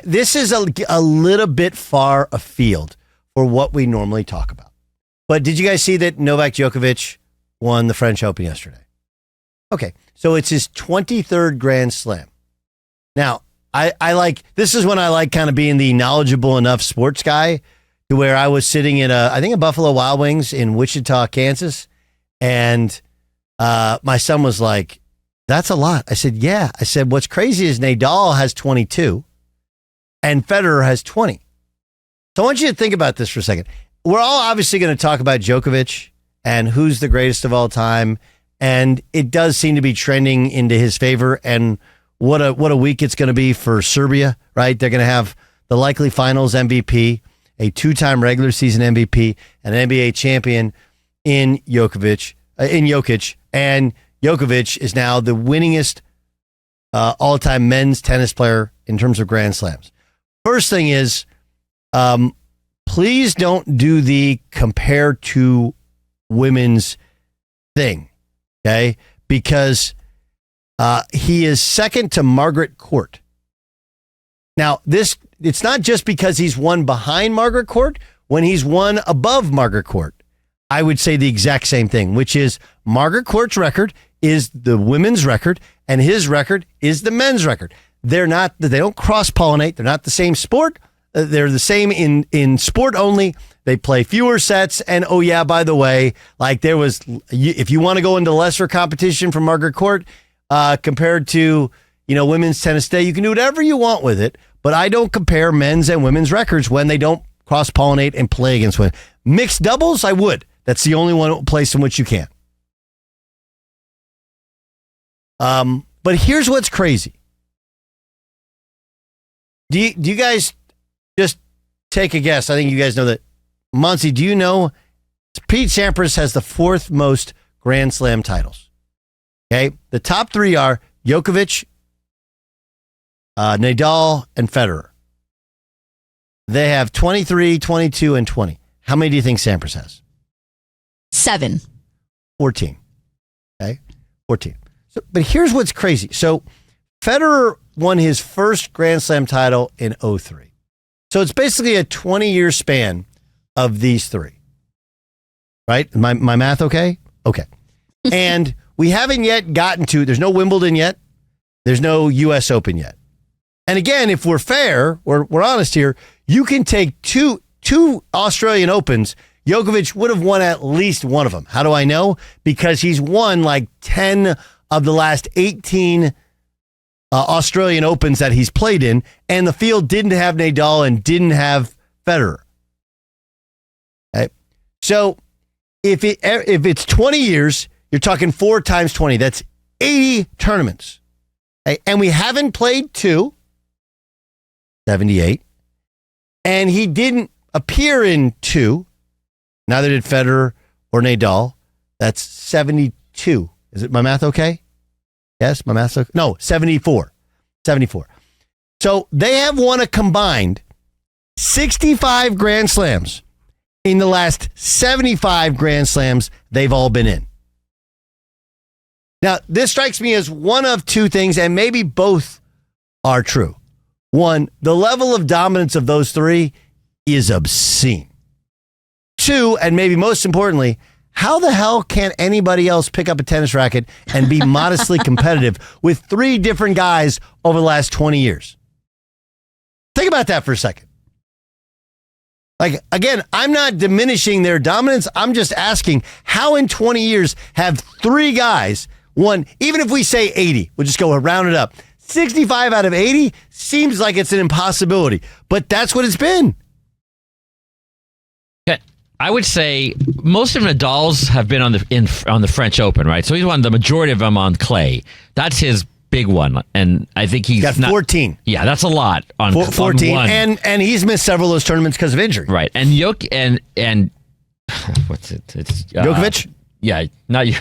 This is a little bit far afield for what we normally talk about. But did you guys see that Novak Djokovic won the French Open yesterday? Okay, so it's his 23rd Grand Slam. Now, I like, this is when I like kind of being the knowledgeable enough sports guy to where I was sitting in I think a Buffalo Wild Wings in Wichita, Kansas, and my son was like, that's a lot. I said, yeah. I said, what's crazy is Nadal has 22 and Federer has 20. So I want you to think about this for a second. We're all obviously going to talk about Djokovic and who's the greatest of all time. And it does seem to be trending into his favor. And what a week it's going to be for Serbia, right? They're going to have the likely finals MVP, a two-time regular season MVP, an NBA champion in Jokic. And Djokovic is now the winningest all-time men's tennis player in terms of Grand Slams. First thing is, please don't do the compare to women's thing, okay? Because he is second to Margaret Court. Now, it's not just because he's won behind Margaret Court. When he's won above Margaret Court, I would say the exact same thing, which is Margaret Court's record is the women's record, and his record is the men's record. They don't cross-pollinate. They're not the same sport. They're the same in sport only. They play fewer sets. And oh yeah, by the way, like there was, if you want to go into lesser competition from Margaret Court compared to, women's tennis day, you can do whatever you want with it. But I don't compare men's and women's records when they don't cross-pollinate and play against women. Mixed doubles, I would. That's the only one place in which you can. But here's what's crazy. Do you guys just take a guess? I think you guys know that. Monty, do you know Pete Sampras has the fourth most Grand Slam titles? Okay. The top three are Djokovic, Nadal, and Federer. They have 23, 22, and 20. How many do you think Sampras has? 7. 14. Okay. 14. So, but here's what's crazy. So Federer won his first Grand Slam title in 2003. So it's basically a 20-year span of these three. Right? My math okay? Okay. And we haven't yet gotten to, there's no Wimbledon yet. There's no U.S. Open yet. And again, if we're fair, we're honest here, you can take two Australian Opens. Djokovic would have won at least one of them. How do I know? Because he's won like 10 of the last 18 Australian Opens that he's played in, and the field didn't have Nadal and didn't have Federer. Okay. So if it's 20 years, you're talking 4 times 20. That's 80 tournaments. Okay. And we haven't played 2, 78. And he didn't appear in 2. Neither did Federer or Nadal. That's 72. Is it my math okay? Yes, my math's okay. No, 74. 74. So they have won a combined 65 Grand Slams in the last 75 Grand Slams they've all been in. Now, this strikes me as one of two things, and maybe both are true. One, the level of dominance of those three is obscene. 2, and maybe most importantly, how the hell can anybody else pick up a tennis racket and be modestly competitive with 3 different guys over the last 20 years? Think about that for a second. Like, again, I'm not diminishing their dominance. I'm just asking how in 20 years have 3 guys won, even if we say 80, we'll just go round it up. 65 out of 80 seems like it's an impossibility, but that's what it's been. I would say most of Nadal's have been on the French Open, right? So he's won the majority of them on clay. That's his big one, and I think he's got 14. Yeah, that's a lot on 14, on one. and he's missed several of those tournaments because of injury. Right, and what's it? It's Djokovic. Yeah, not you.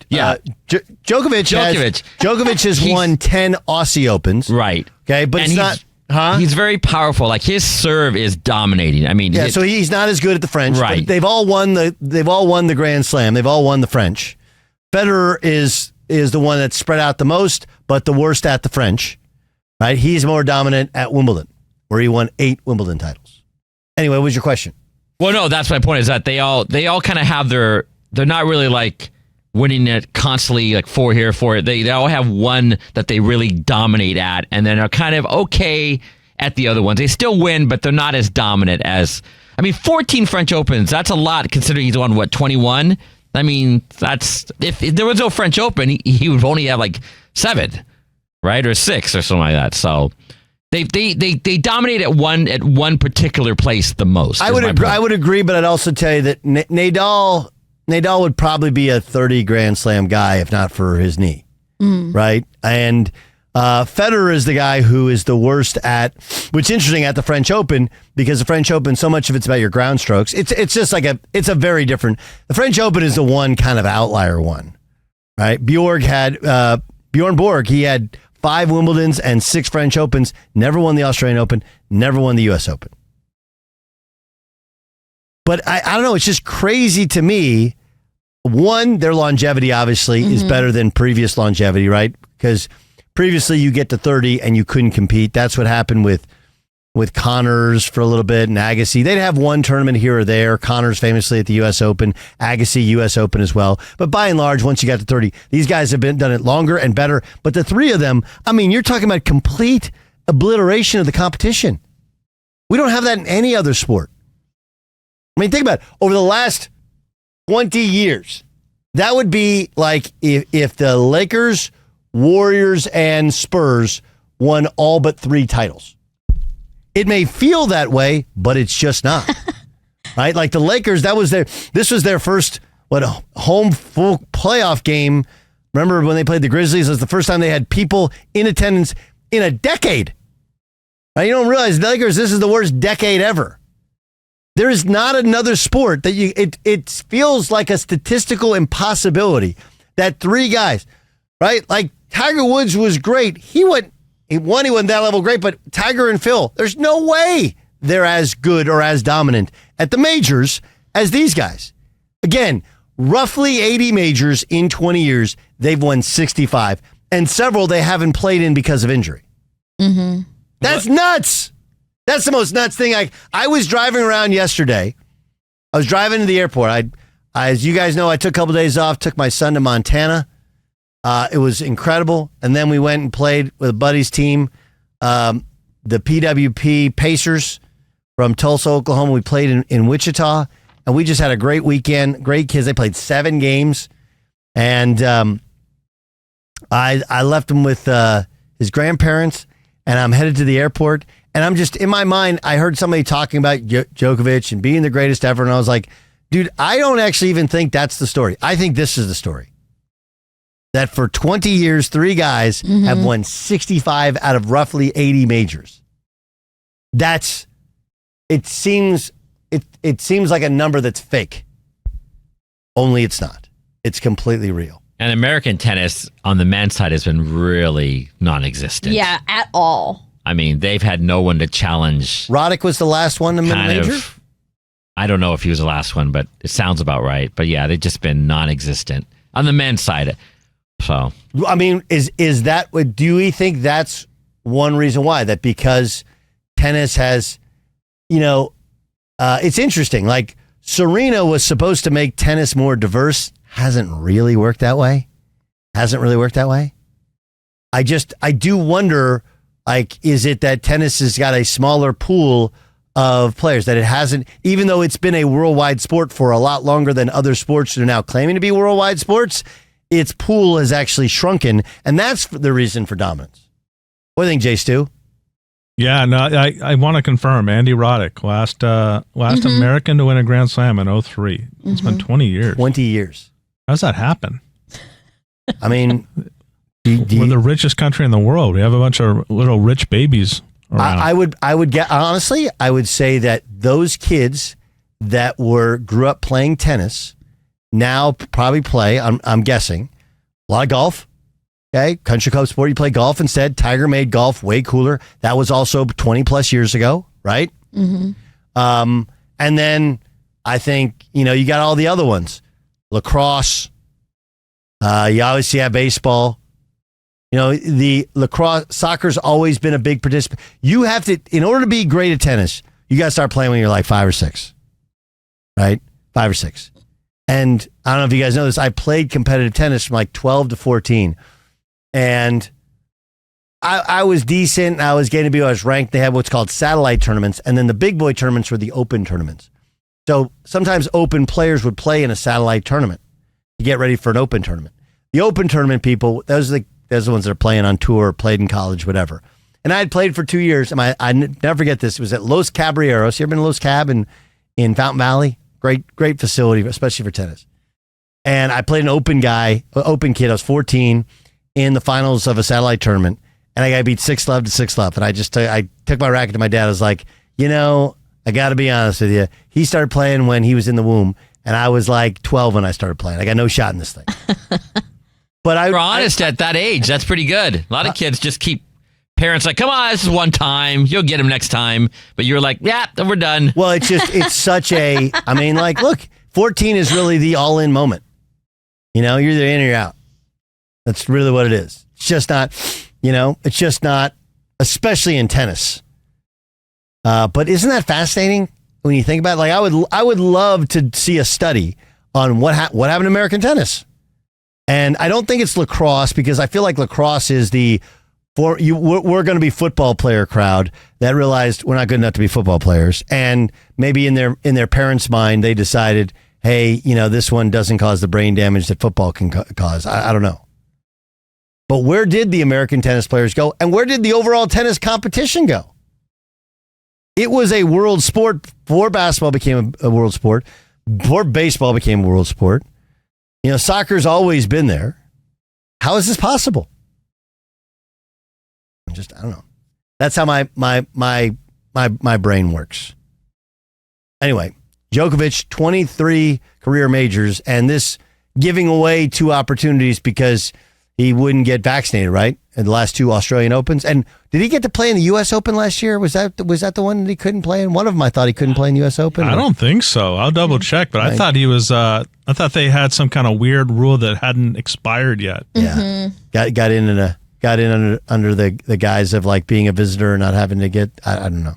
Yeah, Djokovic has won 10 Aussie Opens. Right. Okay, but it's not. Huh? He's very powerful. Like his serve is dominating. I mean, so he's not as good at the French. Right. But they've all won the Grand Slam. They've all won the French. Federer is the one that's spread out the most, but the worst at the French. right? He's more dominant at Wimbledon, where he won 8 Wimbledon titles. Anyway, what was your question? Well, no, that's my point. Is that they all kind of have they're not really like winning it constantly, like 4 here, 4. They all have one that they really dominate at, and then are kind of okay at the other ones. They still win, but they're not as dominant as. 14 French Opens. That's a lot considering he's won 21. That's if there was no French Open, he would only have like 7, right, or 6 or something like that. So. They dominate at one particular place the most. I would agree, but I'd also tell you that Nadal would probably be a 30 Grand Slam guy if not for his knee, right? And Federer is the guy who is the worst at, which is interesting at the French Open, because the French Open, so much of it's about your ground strokes. It's just like it's a very different. The French Open is the one kind of outlier one, right? Bjorn Borg, he had 5 Wimbledons and 6 French Opens, never won the Australian Open, never won the U.S. Open. But I don't know, it's just crazy to me. One, their longevity obviously is better than previous longevity, right? Because previously you get to 30 and you couldn't compete. That's what happened with Connors for a little bit and Agassi. They'd have one tournament here or there. Connors famously at the U.S. Open, Agassi U.S. Open as well. But by and large, once you got to 30, these guys have done it longer and better. But the 3 of them, you're talking about complete obliteration of the competition. We don't have that in any other sport. Think about it. Over the last 20 years, that would be like if the Lakers, Warriors, and Spurs won all but 3 titles. It may feel that way, but it's just not. Right? Like the Lakers, this was their first home full playoff game. Remember when they played the Grizzlies? It was the first time they had people in attendance in a decade. Right? You don't realize, the Lakers, this is the worst decade ever. There is not another sport that it feels like a statistical impossibility that 3 guys, right? Like Tiger Woods was great. He wasn't that level great, but Tiger and Phil, there's no way they're as good or as dominant at the majors as these guys. Again, roughly 80 majors in 20 years. They've won 65, and several they haven't played in because of injury. Mm-hmm. That's nuts. That's the most nuts thing. I was driving around yesterday. I was driving to the airport. As you guys know, I took a couple days off, took my son to Montana. It was incredible. And then we went and played with a buddy's team, the PWP Pacers from Tulsa, Oklahoma. We played in Wichita, and we just had a great weekend. Great kids. They played 7 games. And I left him with his grandparents, and I'm headed to the airport. And I'm just, in my mind, I heard somebody talking about Djokovic and being the greatest ever, and I was like, dude, I don't actually even think that's the story. I think this is the story. That for 20 years, 3 guys have won 65 out of roughly 80 majors. It seems like a number that's fake. Only it's not. It's completely real. And American tennis on the men's side has been really non-existent. Yeah, at all. They've had no one to challenge. Roddick was the last one to win a major? I don't know if he was the last one, but it sounds about right. But yeah, they've just been non-existent on the men's side. So, is that what, do we think that's one reason why? That because tennis has, it's interesting. Like Serena was supposed to make tennis more diverse. Hasn't really worked that way. I do wonder, is it that tennis has got a smaller pool of players, that it hasn't, even though it's been a worldwide sport for a lot longer than other sports that are now claiming to be worldwide sports, its pool has actually shrunken, and that's the reason for dominance. What do you think, Jay Stu? Yeah, no, I want to confirm. Andy Roddick, last American to win a Grand Slam in 2003. It's been 20 years. 20 years. How's that happen? We're the richest country in the world. We have a bunch of little rich babies around. I would get, honestly, I would say that those kids that grew up playing tennis now probably play, I'm guessing, a lot of golf. Okay, country club sport, you play golf instead. Tiger made golf way cooler. That was also 20 plus years ago, right? Mm-hmm. And then I think, you got all the other ones. Lacrosse. You obviously have baseball. The lacrosse, soccer's always been a big participant. You have to, in order to be great at tennis, you got to start playing when you're like 5 or 6, right? 5 or 6. And I don't know if you guys know this. I played competitive tennis from like 12 to 14. And I was decent. I was getting to be, I was ranked. They had what's called satellite tournaments. And then the big boy tournaments were the open tournaments. So sometimes open players would play in a satellite tournament to get ready for an open tournament. The open tournament people, those are the ones that are playing on tour, played in college, whatever. And I had played for 2 years. And I never forget this. It was at Los Caballeros. You ever been to Los Cab in Fountain Valley? Great facility, especially for tennis. And I played an open kid. I was 14 in the finals of a satellite tournament. And I got beat 6-love to 6-love. And I took my racket to my dad. I was like, I got to be honest with you. He started playing when he was in the womb. And I was like 12 when I started playing. I got no shot in this thing. But You're honest at that age. That's pretty good. A lot of kids just keep parents like, come on, this is one time. You'll get him next time. But you're like, yeah, then we're done. Well, it's such a, look, 14 is really the all-in moment. You're either in or you're out. That's really what it is. It's just not, it's just not, especially in tennis. But isn't that fascinating when you think about it? Like, I would love to see a study on what happened in American tennis. And I don't think it's lacrosse, because I feel like lacrosse is we're going to be football player crowd that realized we're not good enough to be football players. And maybe in their parents' mind, they decided, hey, this one doesn't cause the brain damage that football can cause. I don't know. But where did the American tennis players go? And where did the overall tennis competition go? It was a world sport before basketball became a world sport, before baseball became a world sport. Soccer's always been there. How is this possible? I don't know. That's how my brain works. Anyway, Djokovic, 23 career majors, and this giving away 2 opportunities because he wouldn't get vaccinated, right? In the last 2 Australian Opens. And did he get to play in the U.S. Open last year? Was that the one that he couldn't play in? One of them, I thought he couldn't play in the U.S. Open. I don't think so. I'll double check, but I thought he was. I thought they had some kind of weird rule that hadn't expired yet. Yeah, got in under the guise of like being a visitor and not having to get. I don't know.